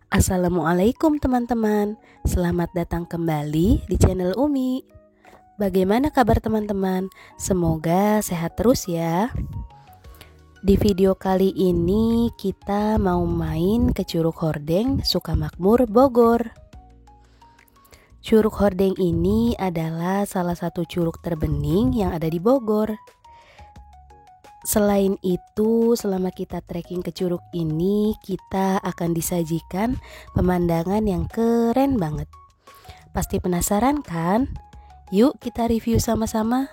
Assalamualaikum teman-teman. Selamat datang kembali di channel Umi. Bagaimana kabar teman-teman? Semoga sehat terus ya. Di video kali ini kita mau main ke Curug Hordeng, Sukamakmur, Bogor. Curug Hordeng ini adalah salah satu curug terbening yang ada di Bogor. Selain itu, selama kita trekking ke curug ini, kita akan disajikan pemandangan yang keren banget. Pasti penasaran kan? Yuk kita review sama-sama.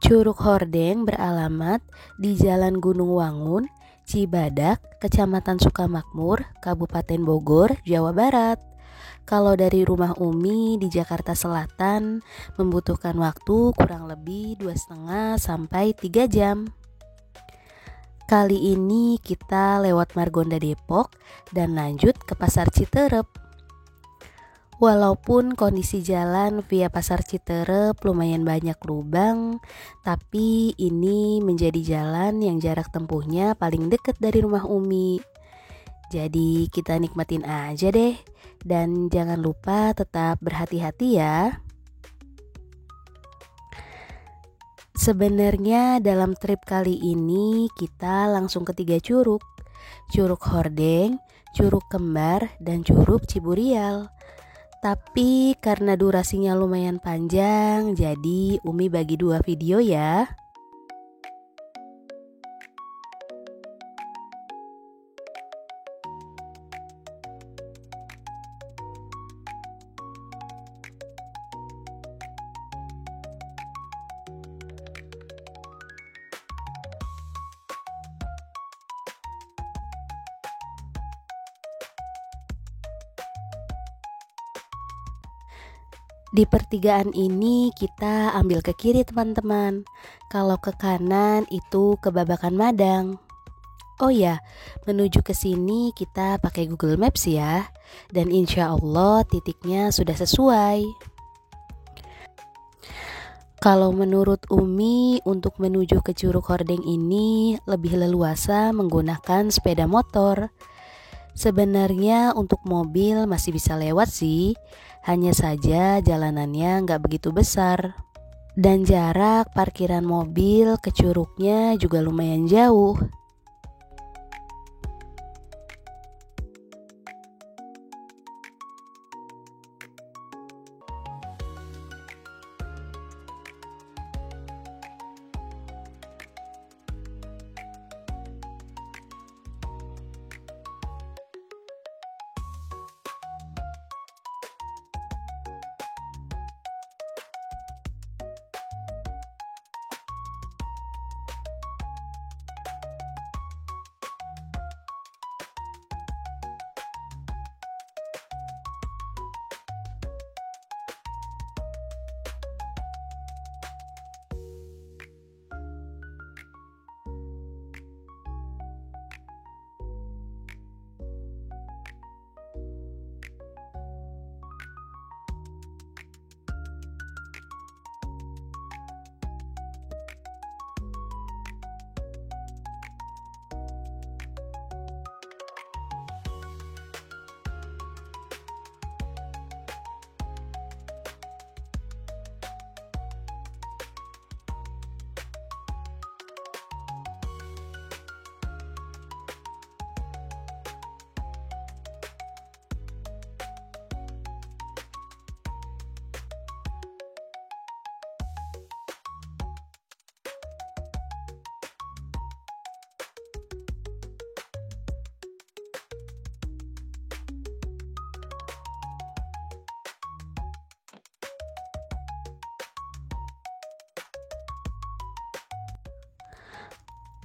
Curug Hordeng beralamat di Jalan Gunung Wangun, Cibadak, Kecamatan Sukamakmur, Kabupaten Bogor, Jawa Barat. Kalau dari rumah Umi di Jakarta Selatan membutuhkan waktu kurang lebih 2,5 sampai 3 jam. Kali ini kita lewat Margonda Depok dan lanjut ke Pasar Citerep. Walaupun kondisi jalan via Pasar Citerep lumayan banyak lubang, tapi ini menjadi jalan yang jarak tempuhnya paling dekat dari rumah Umi. Jadi kita nikmatin aja deh, dan jangan lupa tetap berhati-hati ya. Sebenarnya dalam trip kali ini kita langsung ke 3 curug. Curug Hordeng, Curug Kembar, dan Curug Ciburial. Tapi karena durasinya lumayan panjang, jadi Umi bagi 2 video ya. Di pertigaan ini kita ambil ke kiri teman-teman. Kalau ke kanan itu ke Babakan Madang. Oh ya, menuju ke sini kita pakai Google Maps ya. Dan insya Allah titiknya sudah sesuai. Kalau menurut Umi, untuk menuju ke Curug Hordeng ini lebih leluasa menggunakan sepeda motor. Sebenarnya untuk mobil masih bisa lewat sih, hanya saja jalanannya nggak begitu besar. Dan jarak parkiran mobil ke curugnya juga lumayan jauh.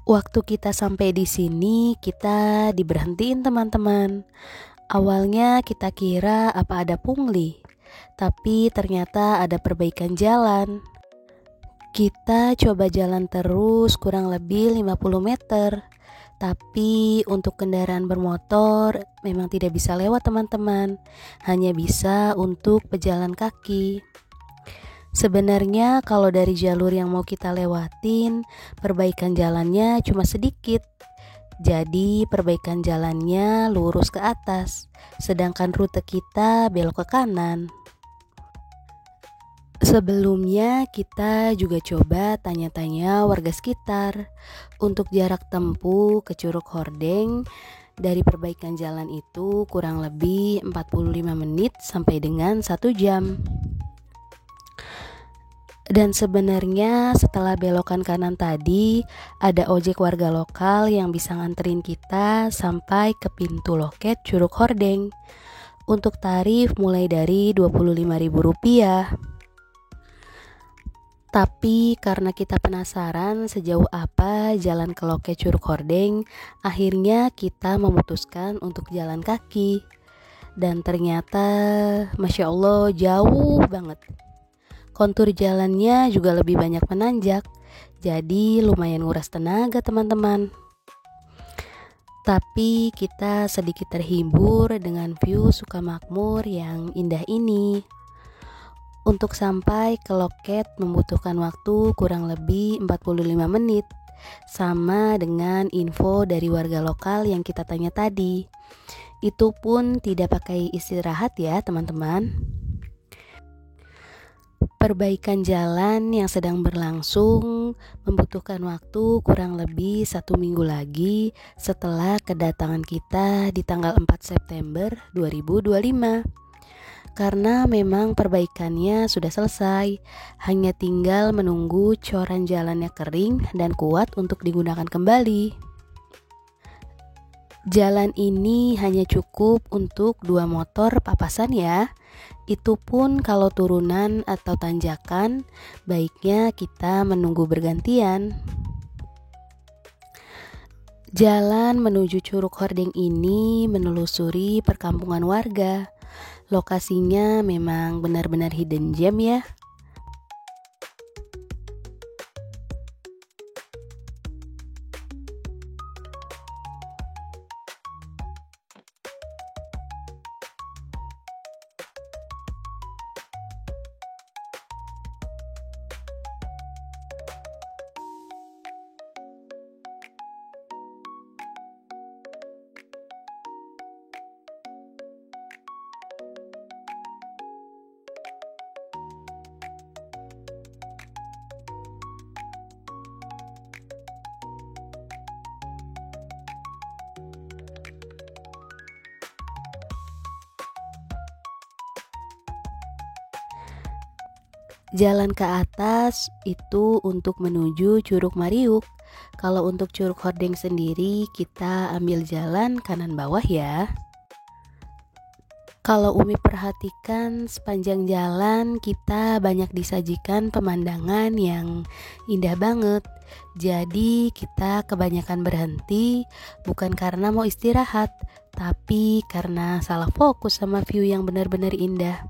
Waktu kita sampai di sini, kita diberhentiin teman-teman. Awalnya kita kira apa ada pungli, tapi ternyata ada perbaikan jalan. Kita coba jalan terus kurang lebih 50 meter. Tapi untuk kendaraan bermotor memang tidak bisa lewat teman-teman, hanya bisa untuk pejalan kaki. Sebenarnya kalau dari jalur yang mau kita lewatin, perbaikan jalannya cuma sedikit. Jadi perbaikan jalannya lurus ke atas, sedangkan rute kita belok ke kanan. Sebelumnya kita juga coba tanya-tanya warga sekitar untuk jarak tempuh ke Curug Hordeng dari perbaikan jalan itu kurang lebih 45 menit sampai dengan 1 jam. Dan sebenarnya setelah belokan kanan tadi, ada ojek warga lokal yang bisa nganterin kita sampai ke pintu loket Curug Hordeng. Untuk tarif mulai dari Rp25.000. Tapi karena kita penasaran sejauh apa jalan ke loket Curug Hordeng, akhirnya kita memutuskan untuk jalan kaki. Dan ternyata Masya Allah jauh banget. Kontur jalannya juga lebih banyak menanjak, jadi lumayan nguras tenaga teman-teman. Tapi kita sedikit terhibur dengan view Sukamakmur yang indah ini. Untuk sampai ke loket membutuhkan waktu kurang lebih 45 menit, sama dengan info dari warga lokal yang kita tanya tadi. Itu pun tidak pakai istirahat ya teman-teman. Perbaikan jalan yang sedang berlangsung membutuhkan waktu kurang lebih 1 minggu lagi setelah kedatangan kita di tanggal 4 September 2025. Karena memang perbaikannya sudah selesai, hanya tinggal menunggu coran jalannya kering dan kuat untuk digunakan kembali. Jalan ini hanya cukup untuk 2 motor papasan ya. Itu pun kalau turunan atau tanjakan, baiknya kita menunggu bergantian. Jalan menuju Curug Hordeng ini menelusuri perkampungan warga. Lokasinya memang benar-benar hidden gem ya. Jalan ke atas itu untuk menuju Curug Mariuk. Kalau untuk Curug Hordeng sendiri kita ambil jalan kanan bawah ya. Kalau Umi perhatikan sepanjang jalan kita banyak disajikan pemandangan yang indah banget. Jadi kita kebanyakan berhenti bukan karena mau istirahat, tapi karena salah fokus sama view yang benar-benar indah.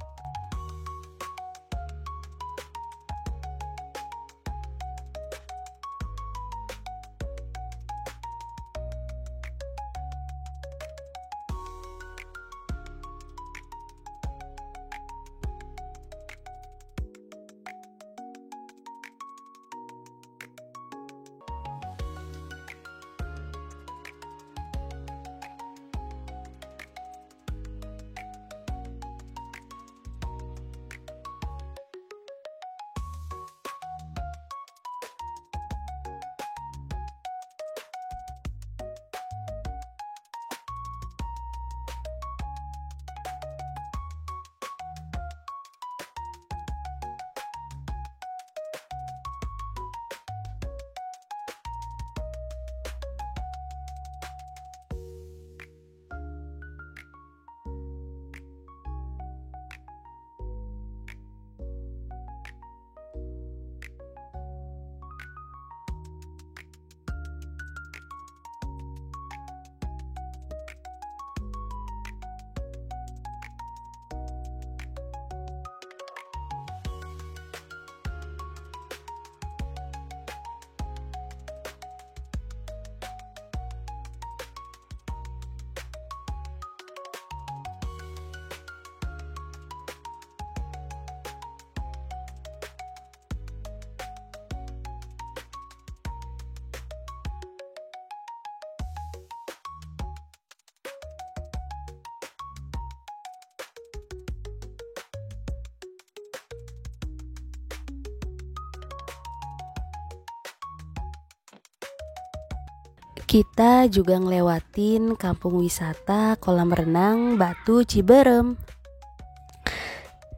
Kita juga ngelewatin kampung wisata kolam renang Batu Ciberem.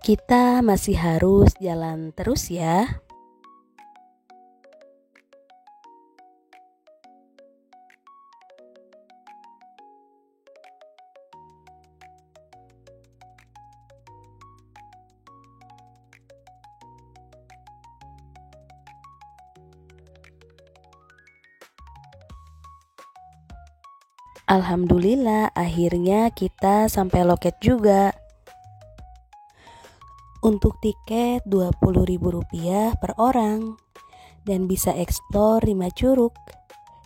Kita masih harus jalan terus ya. Alhamdulillah, akhirnya kita sampai loket juga. Untuk tiket Rp20.000 per orang dan bisa eksplor 5 curug.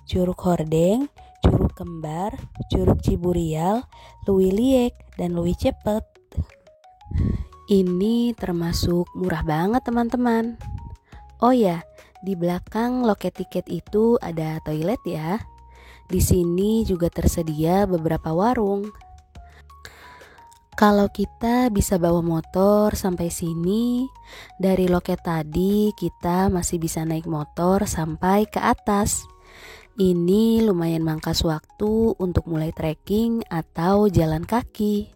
Curug Hordeng, Curug Kembar, Curug Ciburial, Luwi Liek, dan Luwi Cepet. Ini termasuk murah banget teman-teman. Oh ya, di belakang loket tiket itu ada toilet ya. Di sini juga tersedia beberapa warung. Kalau kita bisa bawa motor sampai sini, dari loket tadi kita masih bisa naik motor sampai ke atas. Ini lumayan mangkas waktu untuk mulai trekking atau jalan kaki.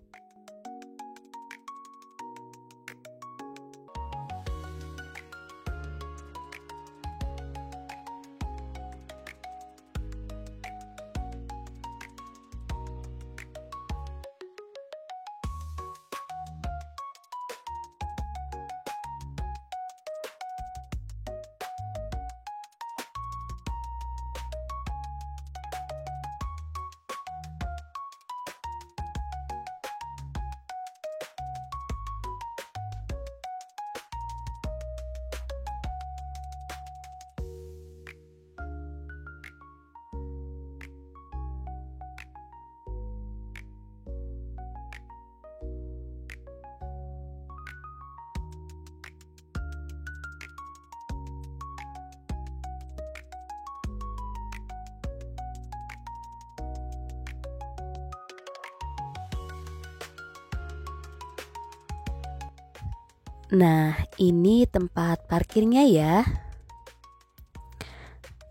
Nah, ini tempat parkirnya ya.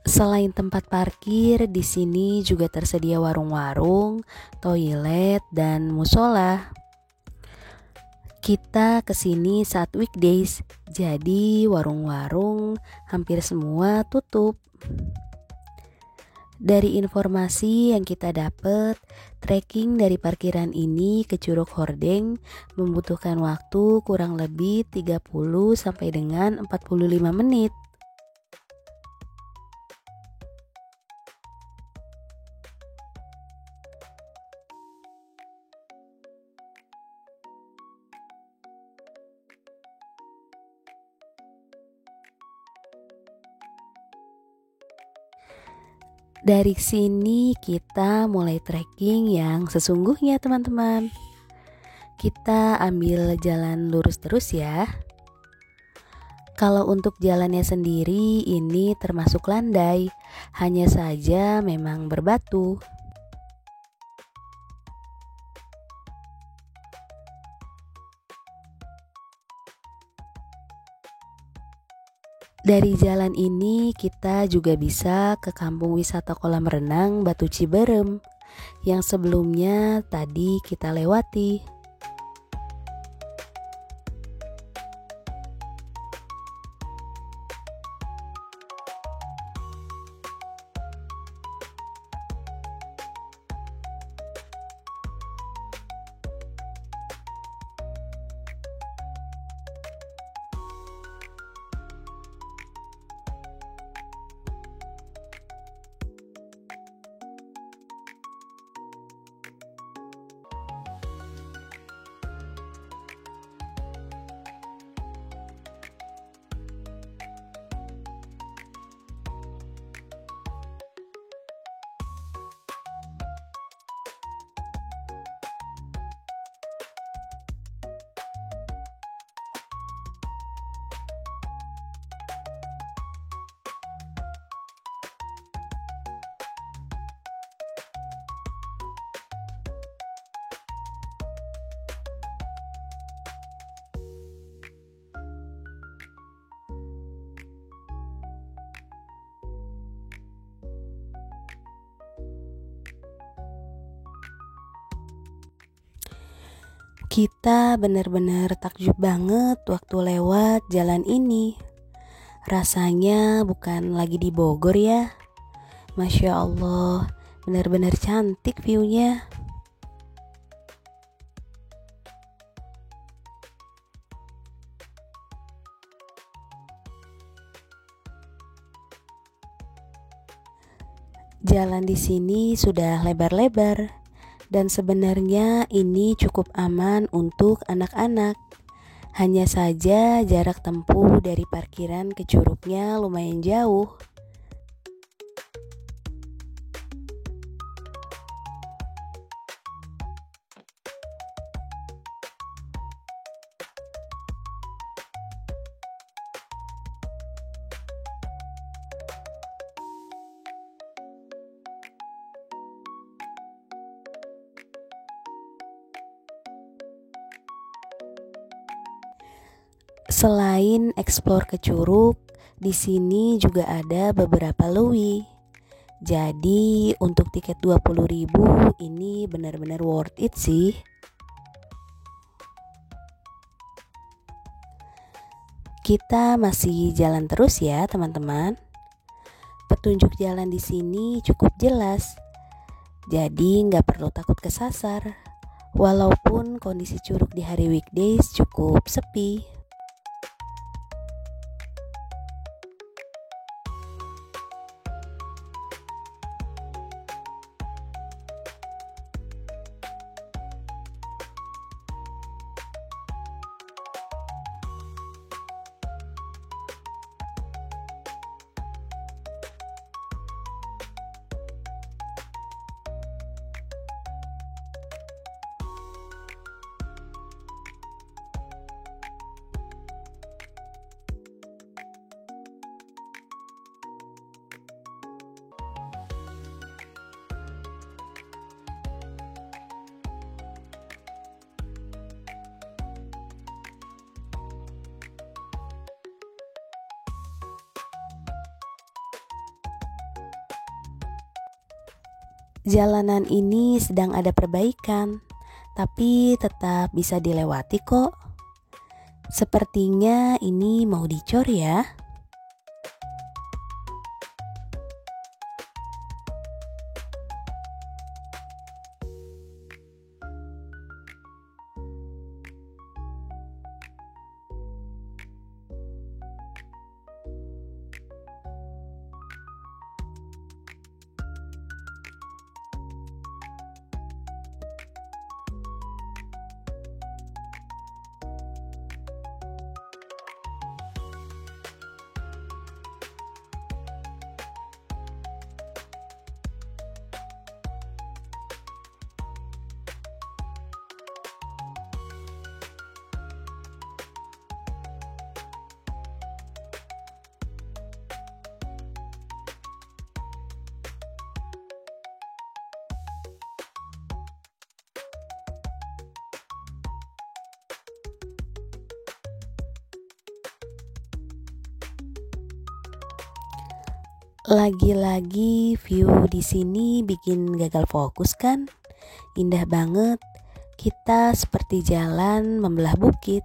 Selain tempat parkir, di sini juga tersedia warung-warung, toilet, dan musola. Kita kesini saat weekdays, jadi warung-warung hampir semua tutup. Dari informasi yang kita dapat, trekking dari parkiran ini ke Curug Hordeng membutuhkan waktu kurang lebih 30 sampai dengan 45 menit. Dari sini kita mulai trekking yang sesungguhnya teman-teman. Kita ambil jalan lurus terus ya. Kalau untuk jalannya sendiri ini termasuk landai, hanya saja memang berbatu. Dari jalan ini kita juga bisa ke kampung wisata kolam renang Batu Ciberem yang sebelumnya tadi kita lewati. Kita benar-benar takjub banget waktu lewat jalan ini. Rasanya bukan lagi di Bogor ya. Masya Allah, benar-benar cantik view-nya. Jalan di sini sudah lebar-lebar dan sebenarnya ini cukup aman untuk anak-anak. Hanya saja jarak tempuh dari parkiran ke curugnya lumayan jauh. Selain eksplor ke curug, di sini juga ada beberapa lewi. Jadi untuk tiket 20.000 ini benar-benar worth it sih. Kita masih jalan terus ya teman-teman. Petunjuk jalan di sini cukup jelas. Jadi nggak perlu takut kesasar. Walaupun kondisi curug di hari weekdays cukup sepi. Jalanan ini sedang ada perbaikan, tapi tetap bisa dilewati kok. Sepertinya ini mau dicor ya. Lagi-lagi view di sini bikin gagal fokus kan? Indah banget. Kita seperti jalan membelah bukit.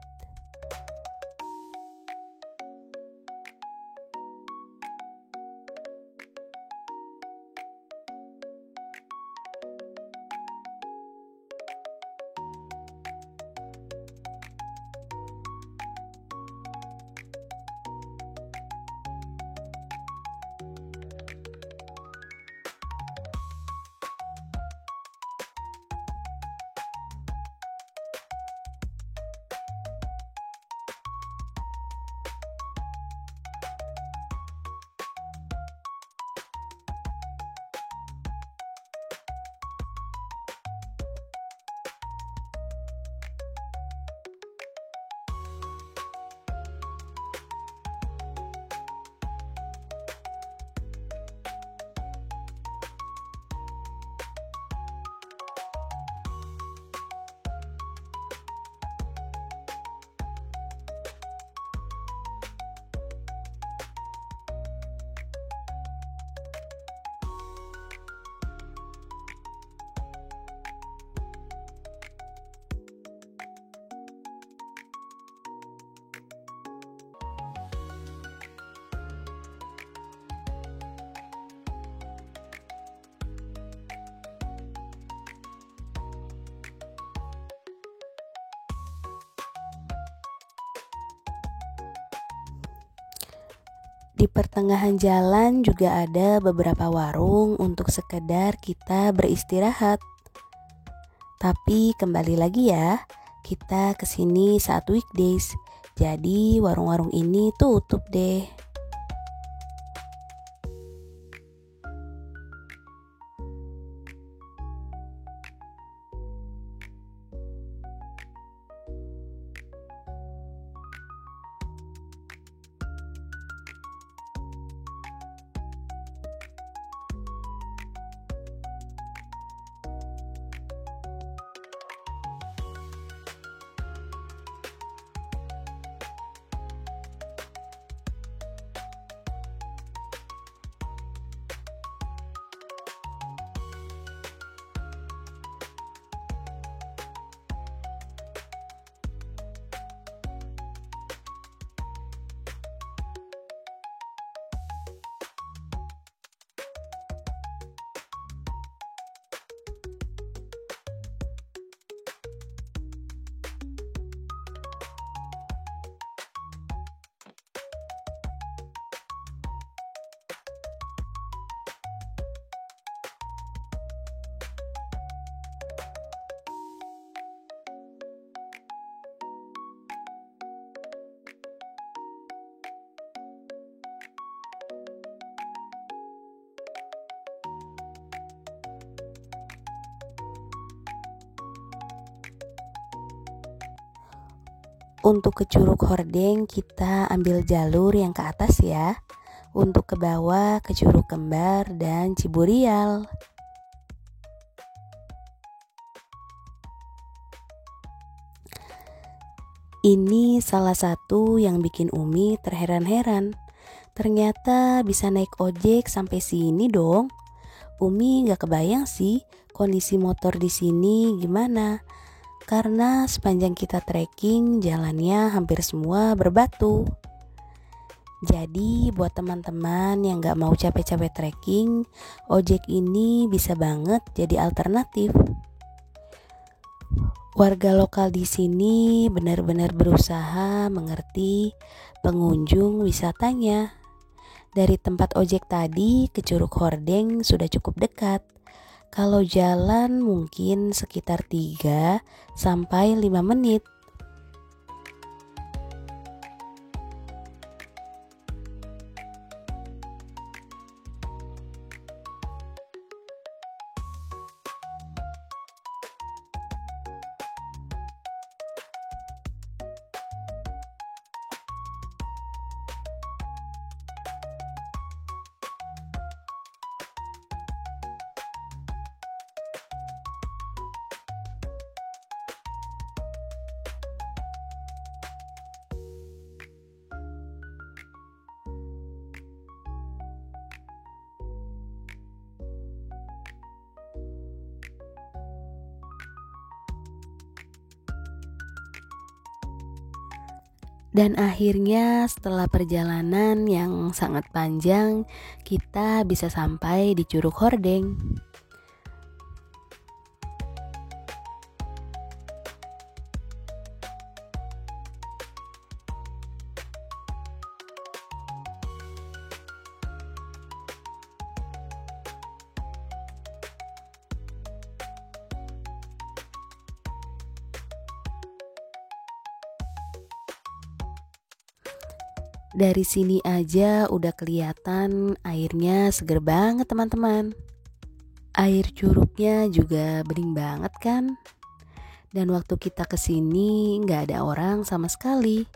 Di pertengahan jalan juga ada beberapa warung untuk sekedar kita beristirahat. Tapi kembali lagi ya, kita kesini saat weekdays, jadi warung-warung ini tutup deh. Untuk ke Curug Hordeng kita ambil jalur yang ke atas ya. Untuk ke bawah ke Curug Kembar dan Ciburial. Ini salah satu yang bikin Umi terheran-heran. Ternyata bisa naik ojek sampai sini dong. Umi gak kebayang sih kondisi motor di sini gimana. Karena sepanjang kita trekking jalannya hampir semua berbatu. Jadi buat teman-teman yang gak mau capek-capek trekking, ojek ini bisa banget jadi alternatif. Warga lokal di sini benar-benar berusaha mengerti pengunjung wisatanya. Dari tempat ojek tadi ke Curug Hordeng sudah cukup dekat. Kalau jalan mungkin sekitar 3 sampai 5 menit. Dan akhirnya setelah perjalanan yang sangat panjang, kita bisa sampai di Curug Hordeng. Dari sini aja udah kelihatan airnya seger banget teman-teman. Air curugnya juga bening banget kan. Dan waktu kita kesini gak ada orang sama sekali.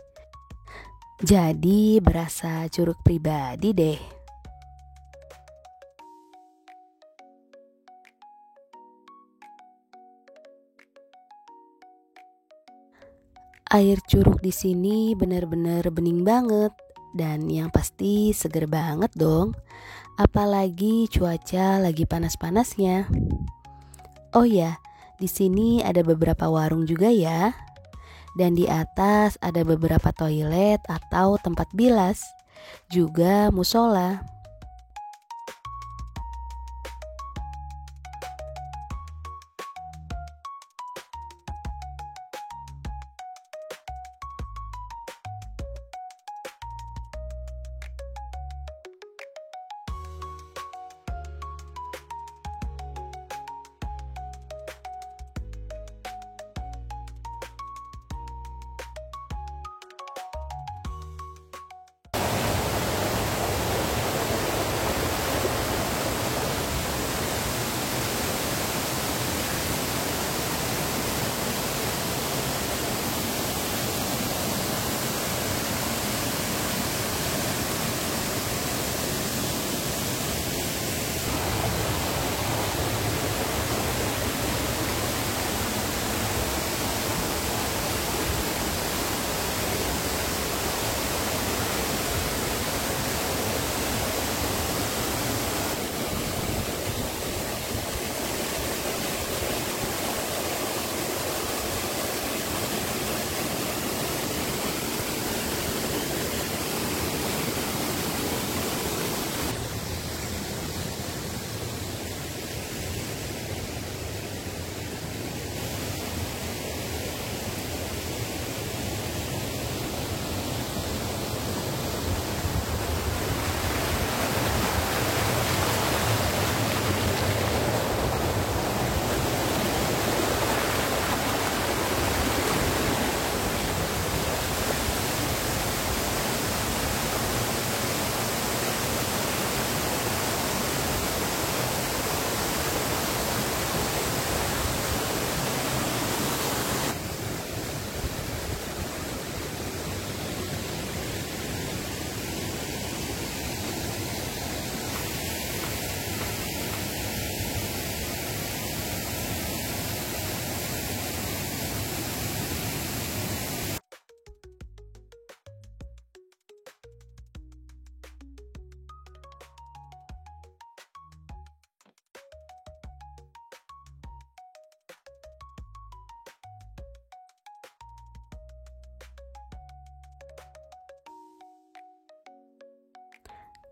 Jadi berasa curug pribadi deh. Air curug di sini benar-benar bening banget. Dan yang pasti seger banget dong. Apalagi cuaca lagi panas-panasnya. Oh ya, di sini ada beberapa warung juga ya. Dan di atas ada beberapa toilet atau tempat bilas. Juga musola.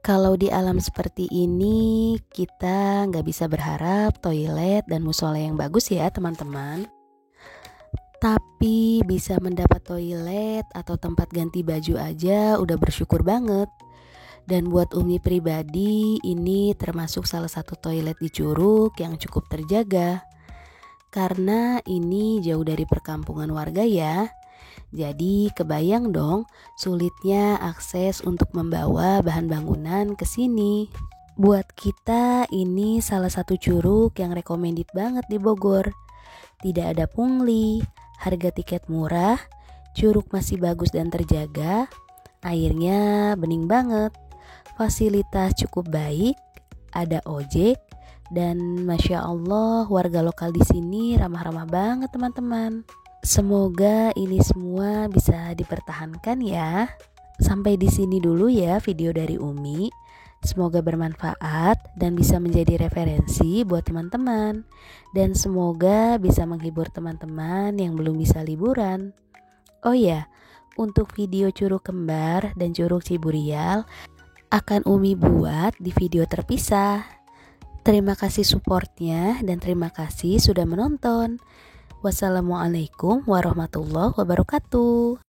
Kalau di alam seperti ini, kita nggak bisa berharap toilet dan musola yang bagus ya teman-teman. Tapi bisa mendapat toilet atau tempat ganti baju aja udah bersyukur banget. Dan buat Umi pribadi, ini termasuk salah satu toilet di Curug yang cukup terjaga. Karena ini jauh dari perkampungan warga ya. Jadi kebayang dong sulitnya akses untuk membawa bahan bangunan ke sini. Buat kita ini salah satu curug yang recommended banget di Bogor. Tidak ada pungli, harga tiket murah, curug masih bagus dan terjaga, airnya bening banget, fasilitas cukup baik, ada ojek, dan Masya Allah warga lokal di sini ramah-ramah banget teman-teman. Semoga ini semua bisa dipertahankan ya. Sampai di sini dulu ya video dari Umi. Semoga bermanfaat dan bisa menjadi referensi buat teman-teman. Dan semoga bisa menghibur teman-teman yang belum bisa liburan. Oh ya, untuk video Curug Kembar dan Curug Ciburial akan Umi buat di video terpisah. Terima kasih supportnya dan terima kasih sudah menonton. Wassalamualaikum warahmatullahi wabarakatuh.